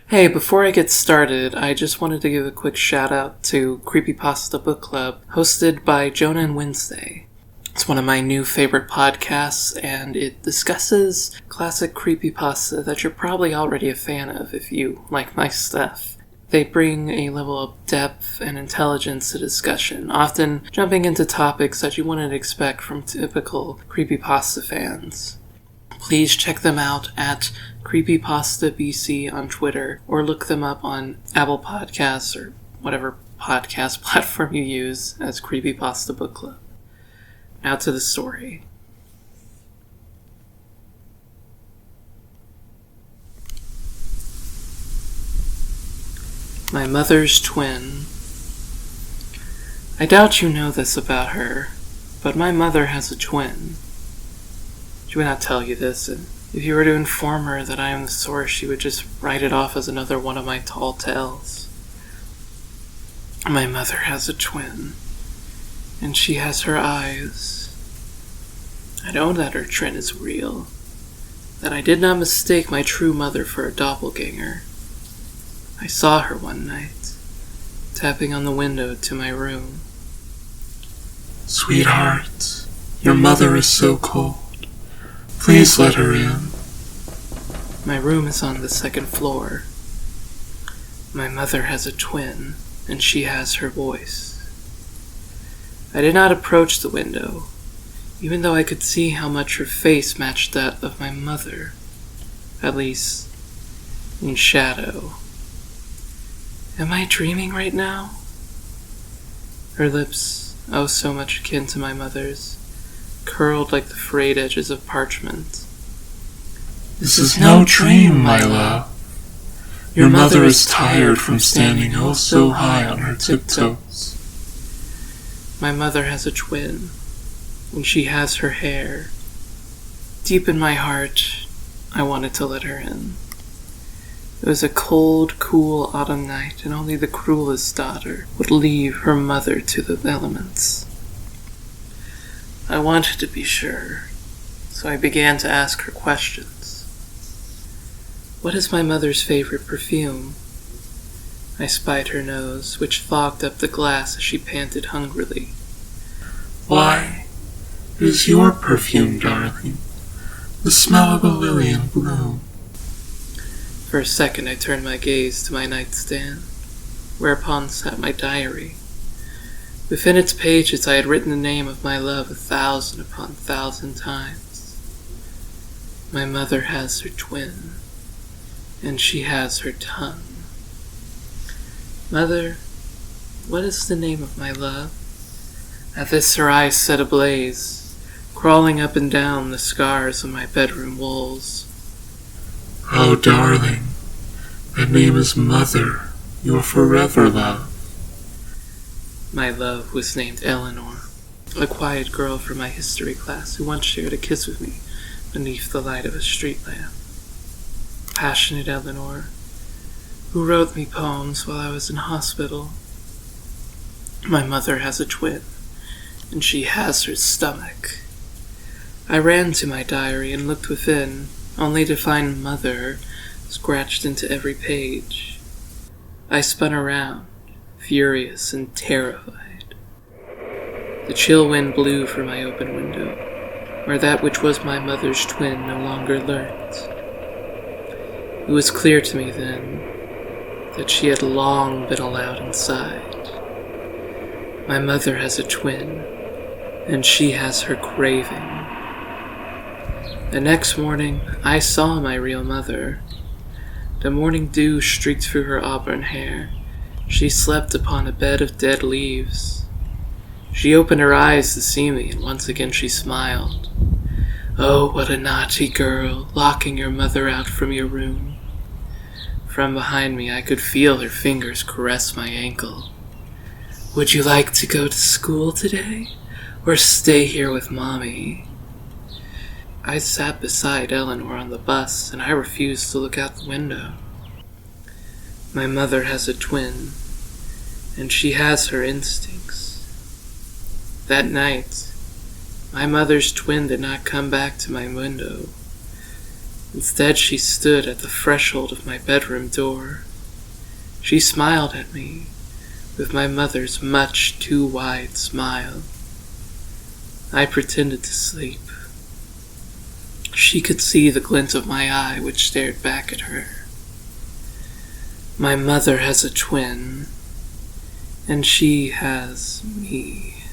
Hey, before I get started, I just wanted to give a quick shout out to Creepypasta Book Club, hosted by Jonah and Wednesday. It's one of my new favorite podcasts, and it discusses classic creepypasta that you're probably already a fan of if you like my stuff. They bring a level of depth and intelligence to discussion, often jumping into topics that you wouldn't expect from typical creepypasta fans. Please check them out at Creepypasta BC on Twitter, or look them up on Apple Podcasts or whatever podcast platform you use as Creepypasta Book Club. Now to the story. My mother's twin. I doubt you know this about her, but my mother has a twin. She would not tell you this, and if you were to inform her that I am the source, she would just write it off as another one of my tall tales. My mother has a twin, and she has her eyes. I know that her twin is real, that I did not mistake my true mother for a doppelganger. I saw her one night, tapping on the window to my room. Sweetheart, your mother is so cold. Please let her in. My room is on the second floor. My mother has a twin, and she has her voice. I did not approach the window, even though I could see how much her face matched that of my mother, at least in shadow. Am I dreaming right now? Her lips, oh so much akin to my mother's, curled like the frayed edges of parchment. This is no dream, my love. Your mother is tired from standing oh so high on her tiptoes. My mother has a twin, and she has her hair. Deep in my heart, I wanted to let her in. It was a cold, cool autumn night, and only the cruelest daughter would leave her mother to the elements. I wanted to be sure, so I began to ask her questions. What is my mother's favorite perfume? I spied her nose, which fogged up the glass as she panted hungrily. Why, it is your perfume, darling. The smell of a lily in bloom. For a second I turned my gaze to my nightstand, whereupon sat my diary. Within its pages I had written the name of my love 1,000 upon 1,000 times. My mother has her twin, and she has her tongue. Mother, what is the name of my love? At this her eyes set ablaze, crawling up and down the scars on my bedroom walls. Oh, darling, that name is Mother, your forever love. My love was named Eleanor, a quiet girl from my history class who once shared a kiss with me beneath the light of a street lamp. Passionate Eleanor, who wrote me poems while I was in hospital. My mother has a twin, and she has her stomach. I ran to my diary and looked within, only to find Mother scratched into every page. I spun around, furious and terrified. The chill wind blew from my open window, where that which was my mother's twin no longer lurked. It was clear to me then that she had long been allowed inside. My mother has a twin, and she has her craving. The next morning, I saw my real mother. The morning dew streaked through her auburn hair. She slept upon a bed of dead leaves. She opened her eyes to see me, and once again she smiled. Oh, what a naughty girl, locking your mother out from your room. From behind me I could feel her fingers caress my ankle. Would you like to go to school today, or stay here with Mommy? I sat beside Eleanor on the bus, and I refused to look out the window. My mother has a twin, and she has her instincts. That night, my mother's twin did not come back to my window. Instead, she stood at the threshold of my bedroom door. She smiled at me with my mother's much too wide smile. I pretended to sleep. She could see the glint of my eye which stared back at her. My mother has a twin, and she has me.